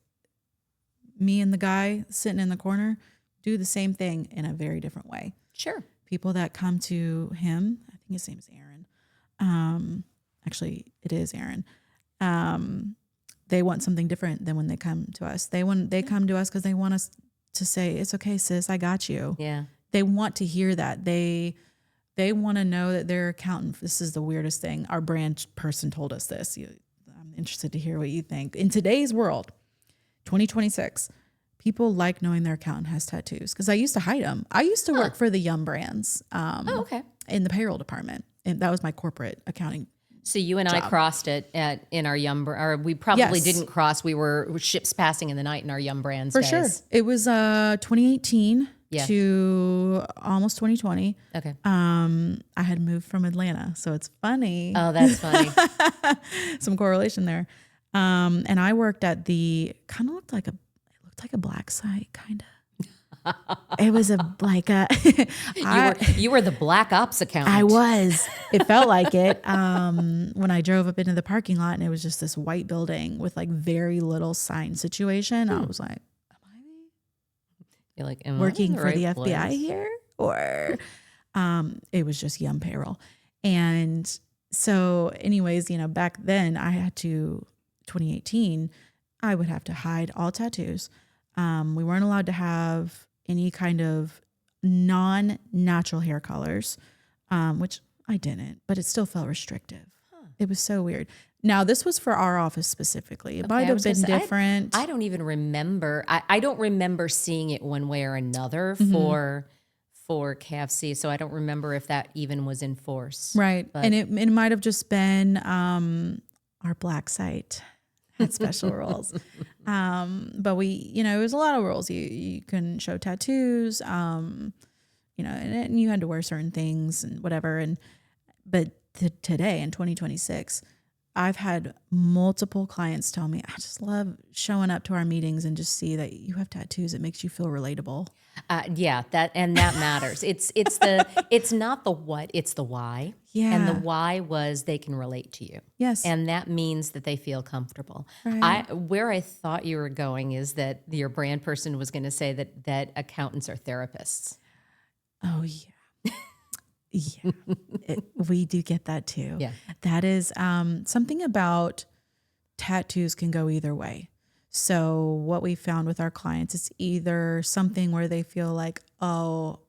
me and the guy sitting in the corner do the same thing in a very different way. Sure. People that come to him, I think his name is Aaron. Actually, it is Aaron. They want something different than when they come to us. They come to us because they want us to say, it's okay, sis, I got you. Yeah. They want to hear that. They want to know that their accountant, this is the weirdest thing. Our brand person told us this. I'm interested to hear what you think. In today's world, 2026, people like knowing their accountant has tattoos because I used to hide them. I used to work for the Yum Brands in the payroll department. And that was my corporate accounting. So you and I crossed it in our Yum, or we probably didn't cross. We were ships passing in the night in our Yum Brands days. For sure. It was 2018 to almost 2020. Okay. I had moved from Atlanta, so it's funny. Oh, that's funny. Some correlation there. And I worked at it looked like a black site, kind of. It was You were the black ops accountant. I was. It felt like it when I drove up into the parking lot, and it was just this white building with like very little sign situation. I was like, You're like, working for the FBI place? here? Or it was just Yum Payroll. And so anyways, back then 2018, I would have to hide all tattoos. We weren't allowed to have any kind of non-natural hair colors, which I didn't, but it still felt restrictive. It was so weird. Now, this was for our office specifically. It might have been different. I don't even remember. I don't remember seeing it one way or another for KFC, so I don't remember if that even was in force. Right. But, and it might have just been our black site had special rules. But it was a lot of rules. You couldn't show tattoos, and you had to wear certain things and whatever. But today in 2026, I've had multiple clients tell me, I just love showing up to our meetings and just see that you have tattoos. It makes you feel relatable. That matters. It's not the what, it's the why. Yeah. And the why was they can relate to you. Yes. And that means that they feel comfortable. Right. Where I thought you were going is that your brand person was going to say that accountants are therapists. Oh, yeah. Yeah, we do get that too. Yeah. That is something about tattoos can go either way. So what we found with our clients is either something where they feel like, oh,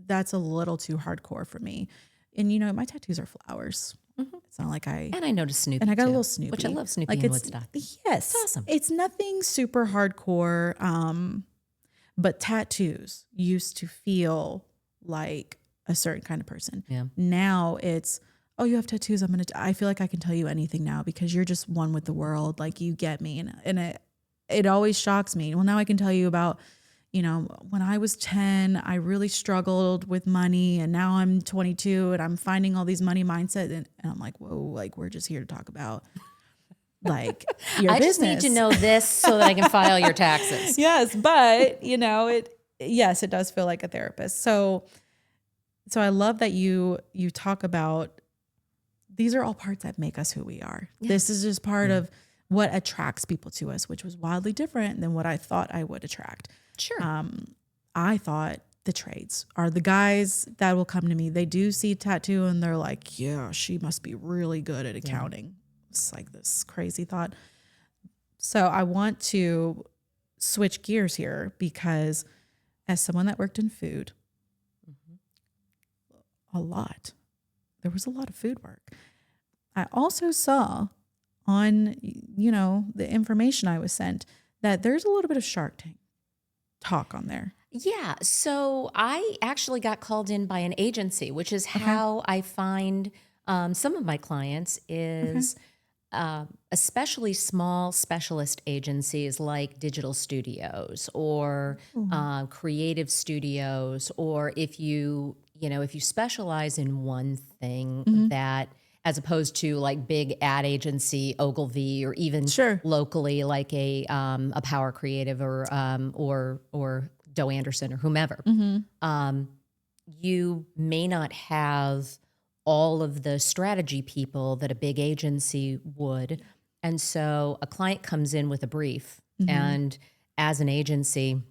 that's a little too hardcore for me. And my tattoos are flowers. Mm-hmm. It's not like And I noticed Snoopy. And I got too, a little Snoopy. Which I love Snoopy in Woodstock. Yes. It's awesome. It's nothing super hardcore. But tattoos used to feel like a certain kind of person. Yeah. Now it's, oh, you have tattoos. I feel like I can tell you anything now because you're just one with the world. Like you get me. And it always shocks me. Well, now I can tell you about, when I was 10, I really struggled with money, and now I'm 22 and I'm finding all these money mindset. And I'm like, whoa, like we're just here to talk about like your business. Just need to know this so that I can file your taxes. Yes. But it does feel like a therapist. So I love that you talk about these are all parts that make us who we are. Yeah. This is just part of what attracts people to us, which was wildly different than what I thought I would attract. Sure. I thought the trades are the guys that will come to me. They do see tattoo and they're like, yeah, she must be really good at accounting. Yeah. It's like this crazy thought. So I want to switch gears here because as someone that worked in food, there was a lot of food work. I also saw on, the information I was sent that there's a little bit of Shark Tank talk on there. Yeah. So I actually got called in by an agency, which is how I find some of my clients is especially small specialist agencies like digital studios or creative studios, or if you specialize in one thing that, as opposed to like big ad agency, Ogilvy, or even locally like a Power Creative or Doe Anderson or whomever, you may not have all of the strategy people that a big agency would. And so a client comes in with a brief, and as an agency,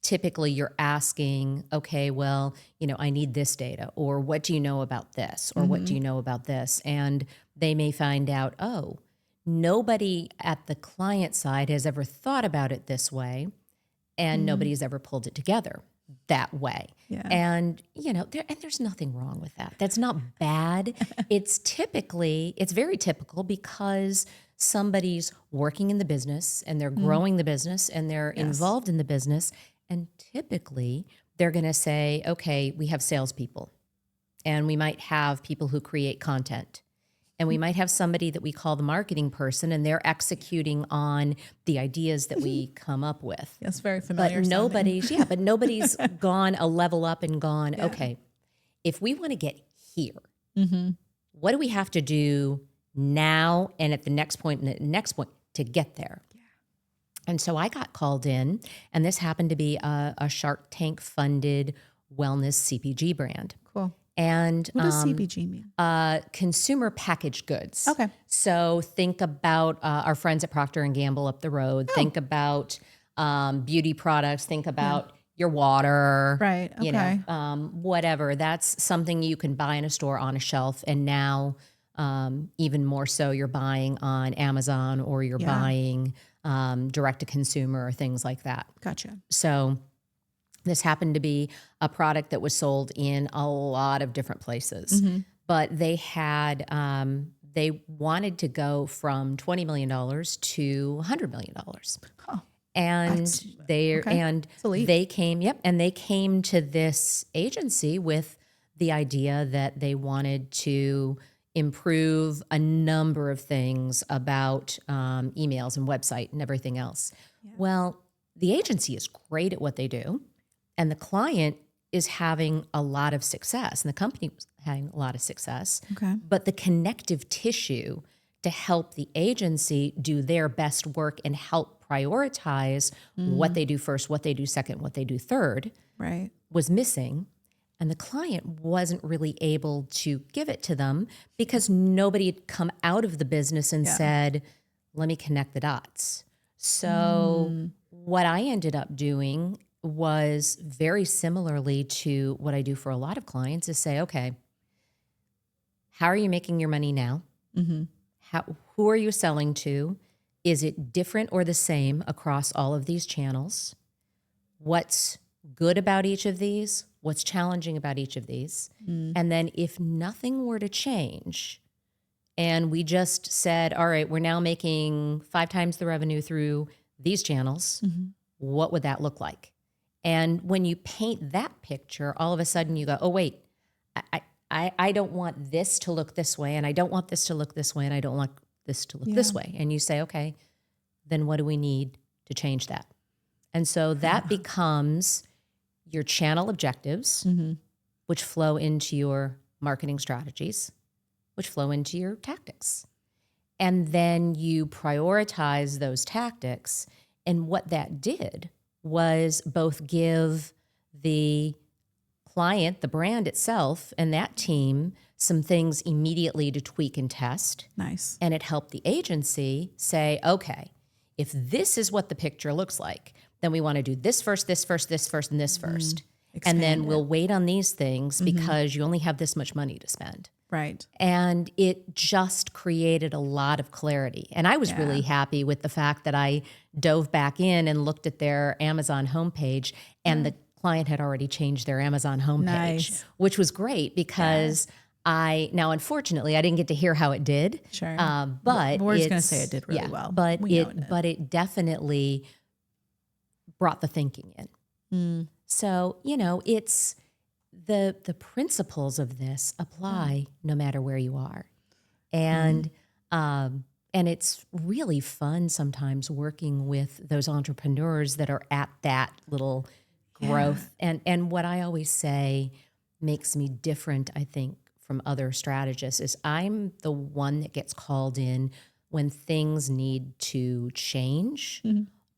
typically you're asking, okay, well, I need this data, or what do you know about this, or what do you know about this? And they may find out, oh, nobody at the client side has ever thought about it this way, and nobody's ever pulled it together that way. Yeah. And, there's nothing wrong with that. That's not bad. It's very typical because somebody's working in the business and they're growing the business and they're involved in the business. And typically they're going to say, okay, we have salespeople and we might have people who create content. And we might have somebody that we call the marketing person, and they're executing on the ideas that we come up with. Yes, very familiar. But nobody's gone a level up and gone, okay, if we want to get here, what do we have to do now and at the next point and at the next point to get there. Yeah. And so I got called in, and this happened to be a Shark Tank funded wellness CPG brand. Cool. And what does CPG mean? Consumer packaged goods. Okay. So think about our friends at Procter and Gamble up the road. Oh. Think about beauty products. Think about your water. Right. Okay. You know, whatever. That's something you can buy in a store on a shelf. And now, even more so, you're buying on Amazon or you're buying direct to consumer or things like that. Gotcha. So this happened to be a product that was sold in a lot of different places, but they had, they wanted to go from $20 million to $100 million. Oh, and they came, and they came to this agency with the idea that they wanted to improve a number of things about emails and website and everything else. Yeah. Well, the agency is great at what they do. And the client is having a lot of success, and the company was having a lot of success. Okay. But the connective tissue to help the agency do their best work and help prioritize what they do first, what they do second, what they do third, was missing. And the client wasn't really able to give it to them because nobody had come out of the business and said, let me connect the dots. So what I ended up doing was very similarly to what I do for a lot of clients is say, okay, how are you making your money now? Who are you selling to? Is it different or the same across all of these channels? What's good about each of these? What's challenging about each of these? And then if nothing were to change and we just said, all right, we're now making 5 times the revenue through these channels, what would that look like? And when you paint that picture, all of a sudden you go, oh, wait, I don't want this to look this way, and I don't want this to look this way, and I don't want this to look this way. And you say, okay, then what do we need to change that? And so that becomes your channel objectives, which flow into your marketing strategies, which flow into your tactics. And then you prioritize those tactics. And what that did was both give the client, the brand itself, and that team some things immediately to tweak and test. Nice. And it helped the agency say, okay, if this is what the picture looks like, then we want to do this first, this first, this first, and this first. And then we'll wait on these things because you only have this much money to spend. Right. And it just created a lot of clarity. And I was really happy with the fact that I dove back in and looked at their Amazon homepage, and the client had already changed their Amazon homepage, which was great because now unfortunately I didn't get to hear how it did. Sure. But we're just going to say it did really well. But it definitely brought the thinking in. So, it's the principles of this apply no matter where you are. And it's really fun sometimes working with those entrepreneurs that are at that little growth. And what I always say makes me different, I think, from other strategists is I'm the one that gets called in when things need to change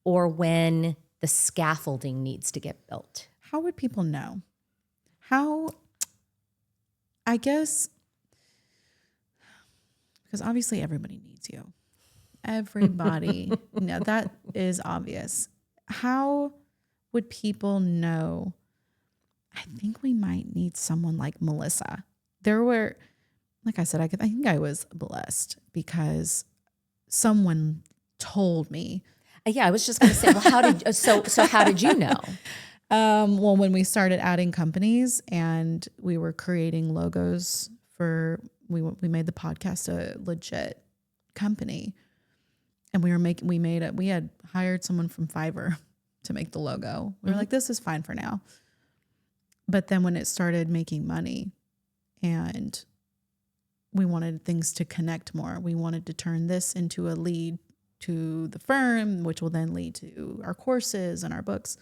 or when the scaffolding needs to get built. How would people know? I guess, because obviously everybody needs you. Everybody, that is obvious. How would people know? I think we might need someone like Melissa. Like I said, I think I was blessed because someone told me. Yeah, I was just going to say, well, how did you know? Well, when we started adding companies and we were creating logos we made the podcast a legit company, and we had hired someone from Fiverr to make the logo. We were like, this is fine for now. But then when it started making money and we wanted things to connect more, we wanted to turn this into a lead to the firm, which will then lead to our courses and our books.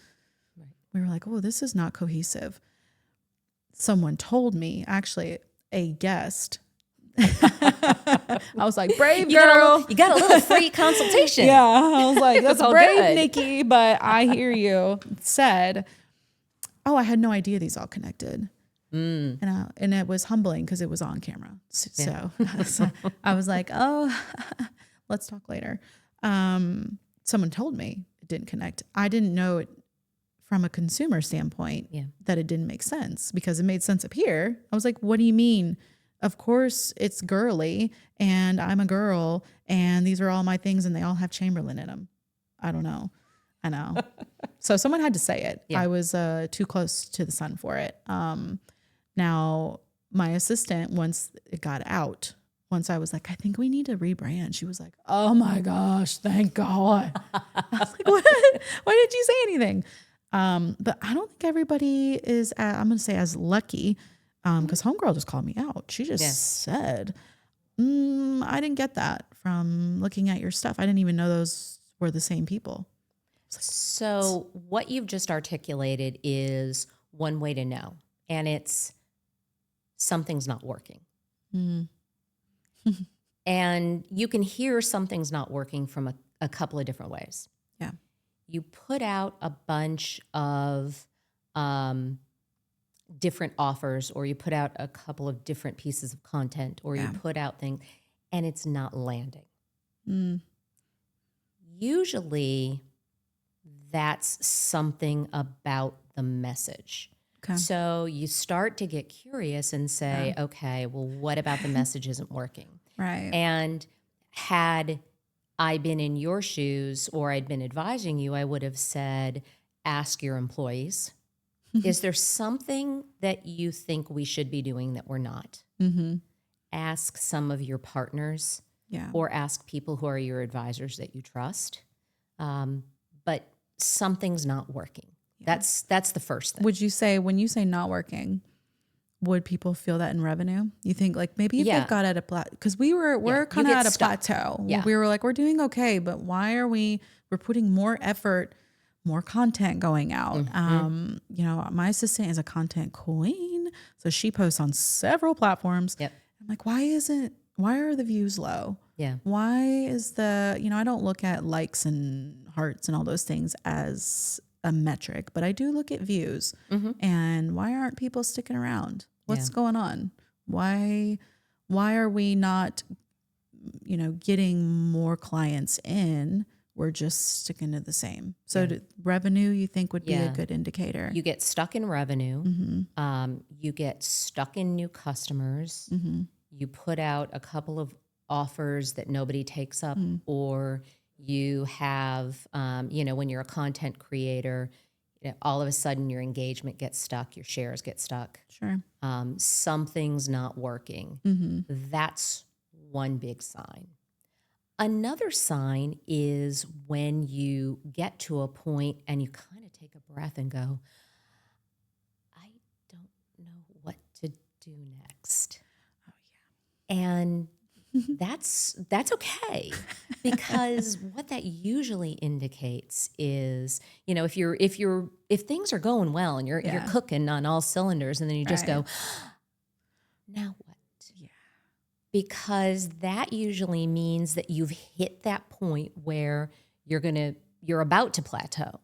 Right. We were like, oh, this is not cohesive. Someone told me, actually, a guest I was like, brave girl. You got a little free consultation. Yeah. I was like, that's all brave, good. Nikki, but I hear you. Said, oh, I had no idea these all connected. And it was humbling because it was on camera. So I was like, oh, let's talk later. Someone told me it didn't connect. I didn't know it from a consumer standpoint that it didn't make sense because it made sense up here. I was like, what do you mean? Of course it's girly and I'm a girl and these are all my things and they all have Chamberlain in them. I don't know. I know. So someone had to say it. Yeah. I was too close to the sun for it. Now my assistant, once it got out, once I was like, I think we need to rebrand. She was like, oh my gosh, thank God. I was like, what? Why didn't you say anything? But I don't think everybody is, I'm going to say as lucky, because homegirl just called me out. She just said, I didn't get that from looking at your stuff. I didn't even know those were the same people. Like, so what you've just articulated is one way to know, and it's something's not working. And you can hear something's not working from a couple of different ways. Yeah. You put out a bunch of different offers, or you put out a couple of different pieces of content, or you put out things, and it's not landing. Usually that's something about the message. Okay. So you start to get curious and say, okay, well, what about the message isn't working? Right. And had I been in your shoes or I'd been advising you, I would have said, ask your employees, is there something that you think we should be doing that we're not? Ask some of your partners or ask people who are your advisors that you trust. But something's not working. That's the first thing. Would you say, when you say not working, would people feel that in revenue? You think like maybe if they've got at a plateau, because we're kind of at a plateau. Yeah. We were like, we're doing okay, but why are we're putting more effort, more content going out. You know, my assistant is a content queen. So she posts on several platforms. Yep. I'm like, why are the views low? Yeah. Why is I don't look at likes and hearts and all those things as a metric, but I do look at views. And why aren't people sticking around? What's going on? Why are we not, getting more clients in? We're just sticking to the same. So revenue, you think would be a good indicator? You get stuck in revenue. You get stuck in new customers. You put out a couple of offers that nobody takes up, or you have, when you're a content creator, all of a sudden your engagement gets stuck, your shares get stuck. Sure. Something's not working. That's one big sign. Another sign is when you get to a point and you kind of take a breath and go, I don't know what to do next. Oh yeah. And that's okay, because what that usually indicates is, if things are going well and you're cooking on all cylinders, and then you just go, now what? Yeah. Because that usually means that you've hit that point where you're about to plateau.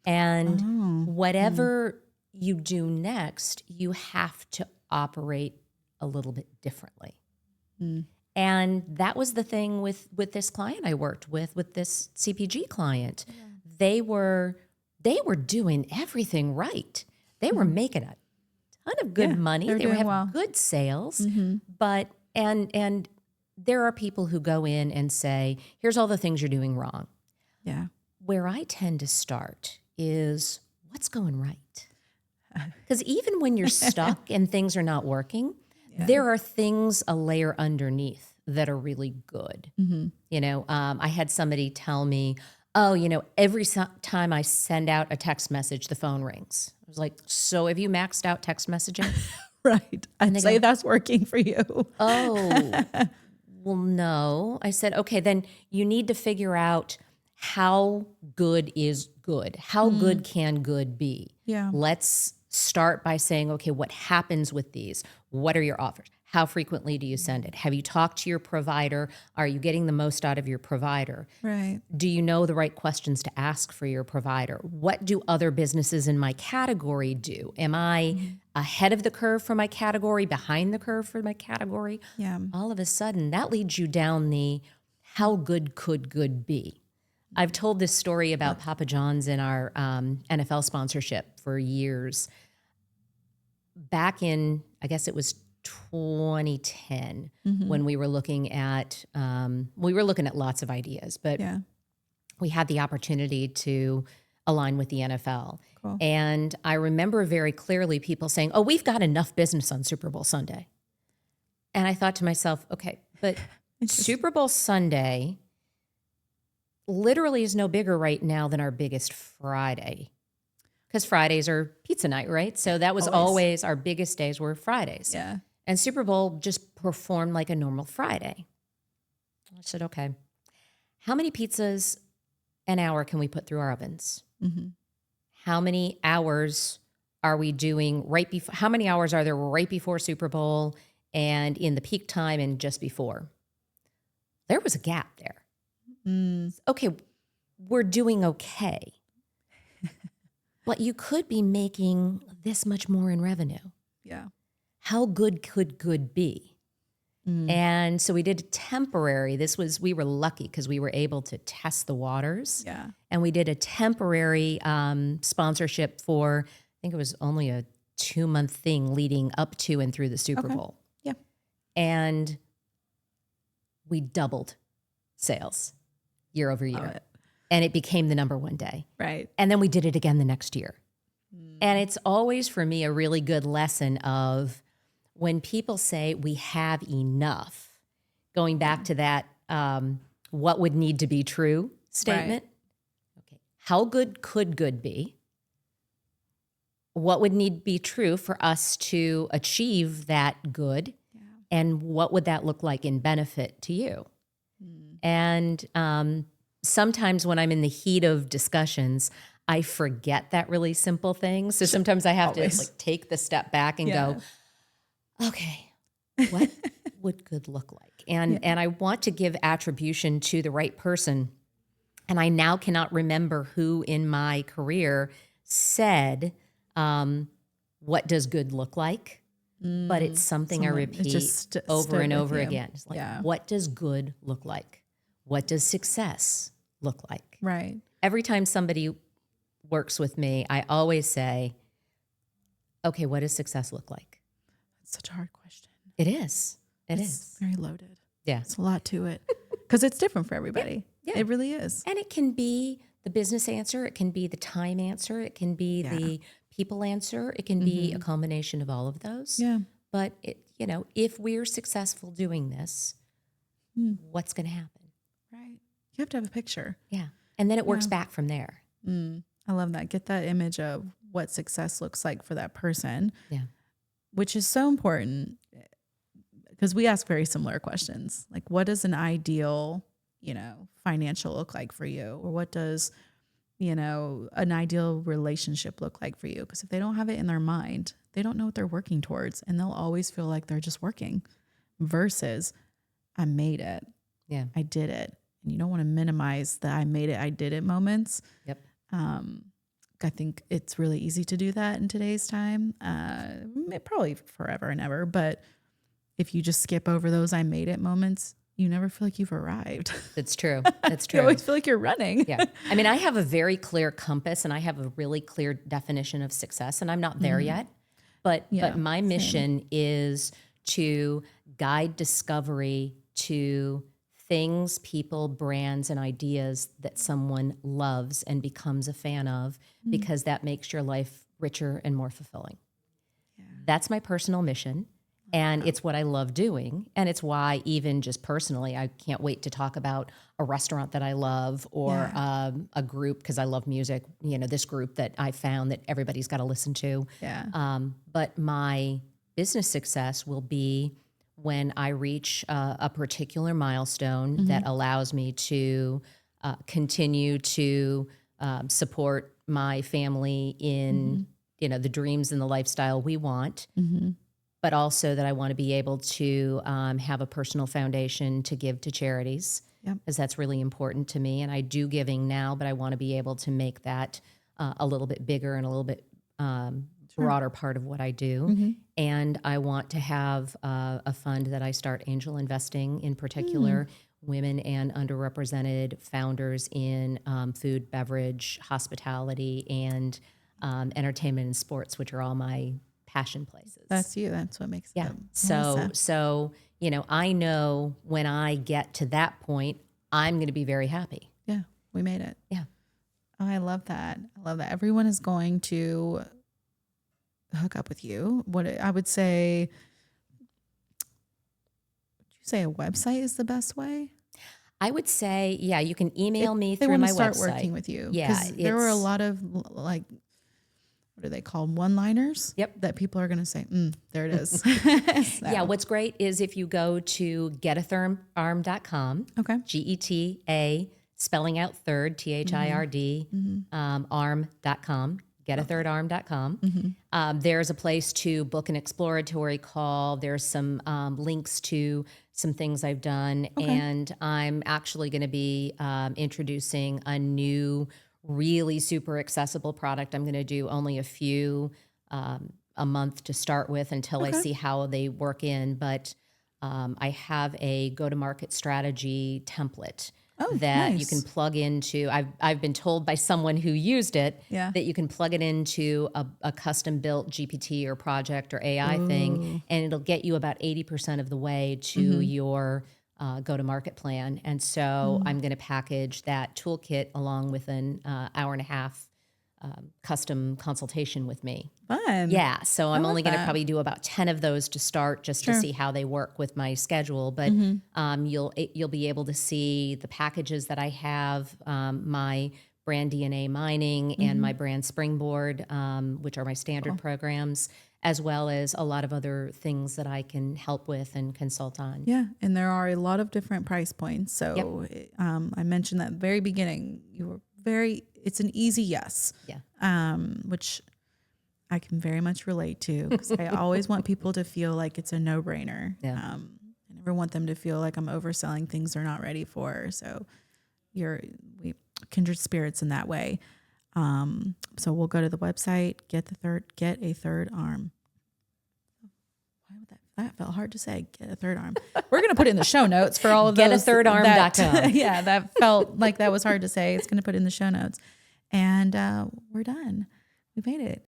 And whatever you do next, you have to operate a little bit differently. And that was the thing with this client I worked with this CPG client. Yeah. They were doing everything right. They were making a ton of good money. They were having good sales. But and there are people who go in and say, here's all the things you're doing wrong. Yeah. Where I tend to start is, what's going right? Because even when you're stuck and things are not working, there are things a layer underneath that are really good. I had somebody tell me, every time I send out a text message, the phone rings. I was like, so have you maxed out text messaging? Right. I'd say that's working for you. Oh, well, no. I said, okay, then you need to figure out how good is good. How good can good be? Yeah. Let's start by saying, okay, what happens with these? What are your offers? How frequently do you send it? Have you talked to your provider? Are you getting the most out of your provider? Right. Do you know the right questions to ask for your provider? What do other businesses in my category do? Am I ahead of the curve for my category, behind the curve for my category? Yeah. All of a sudden, that leads you down the how good could good be? I've told this story about Papa John's in our NFL sponsorship for years. Back in, I guess it was 2010, when we were looking at lots of ideas, but Yeah. we had the opportunity to align with the NFL. Cool. And I remember very clearly people saying, "Oh, we've got enough business on Super Bowl Sunday." And I thought to myself, okay, but Super Bowl Sunday literally is no bigger right now than our biggest Friday. Because Fridays are pizza night, right? So that was always our biggest days were Fridays. Yeah. And Super Bowl just performed like a normal Friday. I said, okay, how many pizzas an hour can we put through our ovens? How many hours are we doing right before? How many hours are there right before Super Bowl and in the peak time and just before? There was a gap there. Okay, we're doing okay. But you could be making this much more in revenue. Yeah. How good could good be? And so we did a temporary, we were lucky because we were able to test the waters. Yeah. And we did a temporary sponsorship for, I think it was only a 2-month thing leading up to and through the Super Bowl. Yeah. And we doubled sales year over year. Love it. And it became the number one day. Right. And then we did it again the next year. And it's always for me a really good lesson of when people say we have enough, going back to that what would need to be true statement. Right. Okay. How good could good be? What would need to be true for us to achieve that good? Yeah. And what would that look like in benefit to you? And sometimes when I'm in the heat of discussions, I forget that really simple thing. So sometimes I have to like take the step back and go, okay, what would good look like? And I want to give attribution to the right person. And I now cannot remember who in my career said, what does good look like? But it's something I repeat over and over again. It's like, what does good look like? What does success look like? Right. Every time somebody works with me, I always say, okay, what does success look like? It's such a hard question. It is. It's very loaded. Yeah. It's a lot to it because it's different for everybody. Yeah. It really is. And it can be the business answer. It can be the time answer. It can be the people answer. It can be a combination of all of those. Yeah. But if we're successful doing this, what's going to happen? Right. You have to have a picture. Yeah. And then it works back from there. I love that. Get that image of what success looks like for that person. Yeah. Which is so important because we ask very similar questions. Like, what does an ideal, financial look like for you? Or what does, an ideal relationship look like for you? Because if they don't have it in their mind, they don't know what they're working towards. And they'll always feel like they're just working versus I made it. Yeah. I did it. And you don't want to minimize the I made it, I did it moments. Yep. I think it's really easy to do that in today's time. Probably forever and ever. But if you just skip over those I made it moments, you never feel like you've arrived. It's true. It's true. You always feel like you're running. Yeah. I mean, I have a very clear compass and I have a really clear definition of success, and I'm not there yet. But my mission is to guide discovery to things, people, brands, and ideas that someone loves and becomes a fan of, because that makes your life richer and more fulfilling. Yeah. That's my personal mission. And it's what I love doing. And it's why even just personally, I can't wait to talk about a restaurant that I love or a group, because I love music, this group that I found that everybody's got to listen to. Yeah. But my business success will be when I reach a particular milestone that allows me to continue to support my family in the dreams and the lifestyle we want, but also that I want to be able to have a personal foundation to give to charities, Yep. because that's really important to me. And I do giving now, but I want to be able to make that a little bit bigger and a little bit broader part of what I do. And I want to have a fund that I start angel investing, in particular women and underrepresented founders in food, beverage, hospitality, and entertainment and sports, which are all my passion places. That's you. That's what makes it. So, I know when I get to that point, I'm going to be very happy. Yeah, we made it. Yeah. Oh, I love that. I love that. Everyone is going to hook up with you. What I would say, would you say a website is the best way? I would say, yeah, you can email me They through want my to start website. working with you. Yeah, 'Cause there were a lot of like, what do they call them? One-liners? Yep. That people are going to say, there it is. Yeah, what's great is if you go to getatharm.com, Okay. GETA, spelling out third, THIRD, arm.com, getathirdarm.com. There's a place to book an exploratory call. There's some links to some things I've done. Okay. And I'm actually going to be introducing a new, really super accessible product. I'm going to do only a few a month to start with until I see how they work in. But I have a go-to-market strategy template that you can plug into. I've been told by someone who used it that you can plug it into a custom-built GPT or project or AI thing, and it'll get you about 80% of the way to your go-to-market plan. And so I'm going to package that toolkit along with an hour and a half custom consultation with me. Fun. Yeah, so I'm only going to probably do about 10 of those to start, just to see how they work with my schedule. But you'll be able to see the packages that I have, my brand DNA mining and my brand springboard, which are my standard programs, as well as a lot of other things that I can help with and consult on. Yeah, and there are a lot of different price points. So I mentioned that at the very beginning, you were it's an easy yes. Yeah. Which I can very much relate to, because I always want people to feel like it's a no-brainer. Yeah. I never want them to feel like I'm overselling things they're not ready for. So we kindred spirits in that way. So we'll go to the website, get a third arm. Why would that felt hard to say, get a third arm. We're going to put it in the show notes for all of those. Getathirdarm.com. Yeah, that felt like that was hard to say. It's going to put it in the show notes. And we're done. We made it.